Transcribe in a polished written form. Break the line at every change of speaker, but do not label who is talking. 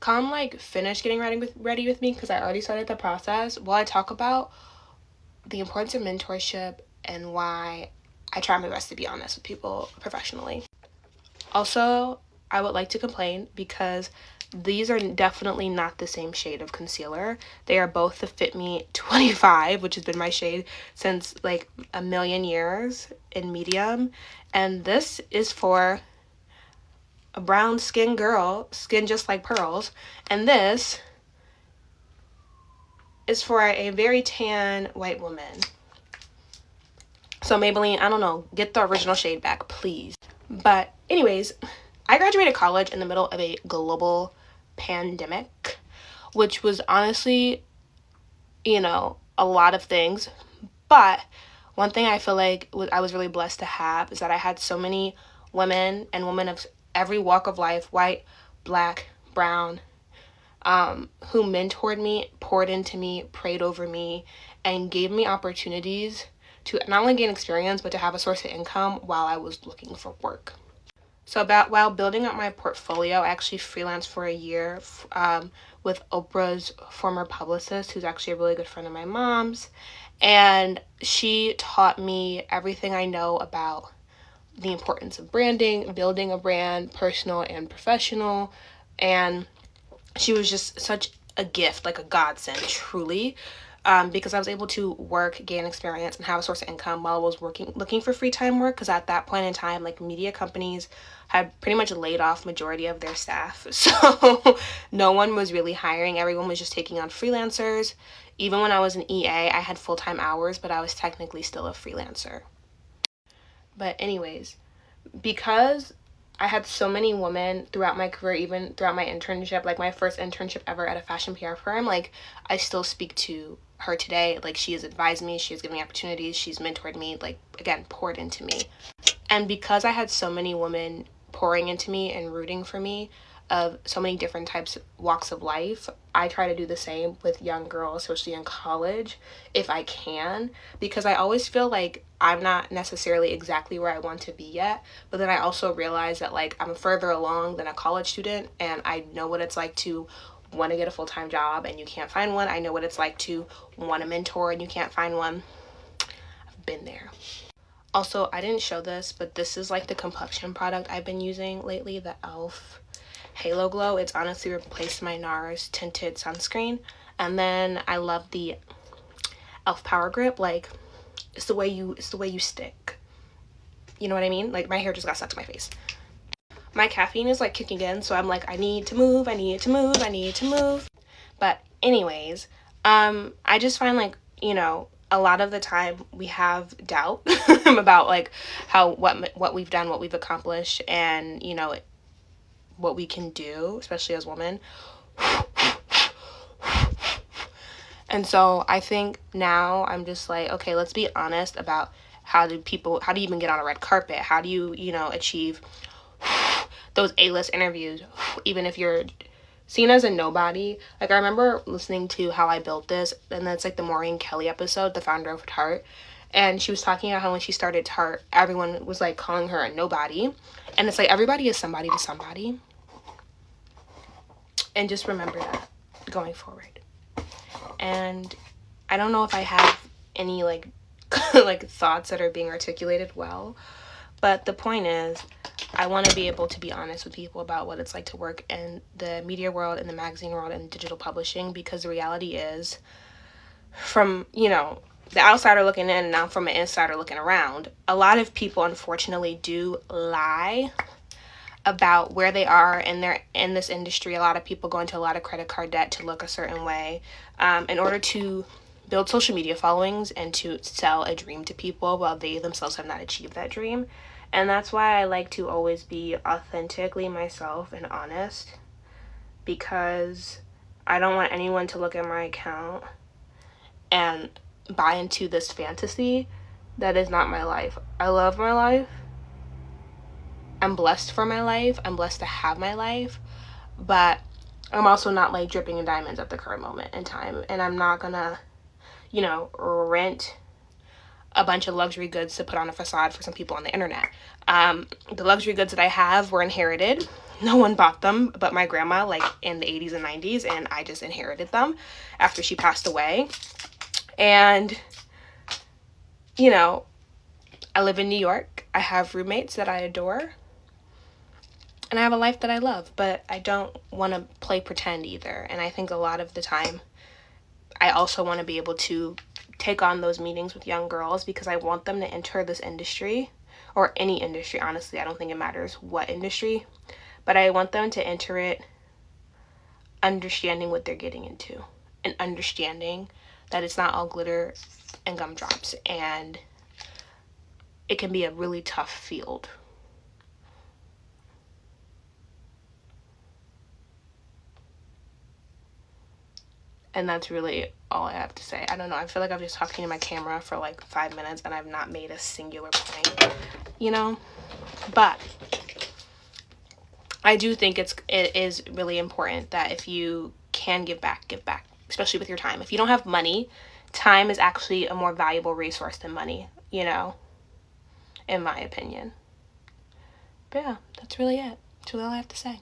come like finish getting ready with me, because I already started the process, while I talk about the importance of mentorship and why I try my best to be honest with people professionally. Also, I would like to complain because these are definitely not the same shade of concealer. They are both the Fit Me 25, which has been my shade since like a million years, in medium. And this is for a brown skin girl, skin just like pearls. And this is for a very tan white woman. So Maybelline, I don't know, get the original shade back, please. But anyways, I graduated college in the middle of a global pandemic, which was honestly, you know, a lot of things. But one thing I feel like I was really blessed to have is that I had so many women and women of every walk of life, white, black, brown, who mentored me, poured into me, prayed over me, and gave me opportunities to not only gain experience, but to have a source of income while I was looking for work. So while building up my portfolio, I actually freelanced for a year with Oprah's former publicist, who's actually a really good friend of my mom's. And she taught me everything I know about the importance of branding, building a brand, personal and professional. And she was just such a gift, like a godsend, truly. Because I was able to work, gain experience, and have a source of income while I was looking for free time work. Because at that point in time, like, media companies had pretty much laid off majority of their staff. So no one was really hiring. Everyone was just taking on freelancers. Even when I was an EA, I had full-time hours, but I was technically still a freelancer. But anyways, because I had so many women throughout my career, even throughout my internship, like my first internship ever at a fashion PR firm, like, I still speak to her today. Like, she has advised me, she has given me opportunities, she's mentored me, like, again, poured into me. And because I had so many women pouring into me and rooting for me of so many different types, walks of life, I try to do the same with young girls, especially in college, if I can, because I always feel like I'm not necessarily exactly where I want to be yet, but then I also realize that, like, I'm further along than a college student, and I know what it's like to want to get a full-time job and you can't find one. I know what it's like to want a mentor and you can't find one. I've been there. Also, I didn't show this, but this is like the complexion product I've been using lately, the e.l.f. Halo Glow. It's honestly replaced my NARS tinted sunscreen. And then I love the e.l.f. Power Grip. Like, it's the way you stick. You know what I mean? Like, my hair just got stuck to my face. My caffeine is like kicking in, so I'm like, I need to move. But anyways, I just find, like, you know, a lot of the time we have doubt about like how what we've done, what we've accomplished, and, you know, what we can do, especially as women. And so I think now I'm just like, okay, let's be honest about how do you even get on a red carpet? How do you, you know, achieve those A-list interviews, even if you're seen as a nobody. Like, I remember listening to How I Built This, and that's like the Maureen Kelly episode, the founder of Tarte, and she was talking about how when she started Tarte, everyone was like calling her a nobody, and it's like everybody is somebody to somebody, and just remember that going forward. And I don't know if I have any like like thoughts that are being articulated well, but the point is, I want to be able to be honest with people about what it's like to work in the media world, in the magazine world, and digital publishing, because the reality is, from, you know, the outsider looking in and now from an insider looking around, a lot of people unfortunately do lie about where they are in this industry. A lot of people go into a lot of credit card debt to look a certain way in order to build social media followings and to sell a dream to people while they themselves have not achieved that dream. And that's why I like to always be authentically myself and honest, because I don't want anyone to look at my account and buy into this fantasy that is not my life. I love my life. I'm blessed for my life. I'm blessed to have my life. But I'm also not like dripping in diamonds at the current moment in time. And I'm not gonna, you know, rent a bunch of luxury goods to put on a facade for some people on the internet. The luxury goods that I have were inherited. No one bought them but my grandma, like in the 80s and 90s, and I just inherited them after she passed away. And, you know, I live in New York. I have roommates that I adore. And I have a life that I love, but I don't want to play pretend either. And I think a lot of the time, I also want to be able to take on those meetings with young girls because I want them to enter this industry, or any industry, honestly. I don't think it matters what industry, but I want them to enter it understanding what they're getting into and understanding that it's not all glitter and gumdrops, and it can be a really tough field. And that's really all I have to say. I don't know. I feel like I've just talking to my camera for like 5 minutes and I've not made a singular point, you know? But I do think it is really important that if you can give back, especially with your time. If you don't have money, time is actually a more valuable resource than money, you know, in my opinion. But yeah, that's really it. That's really all I have to say.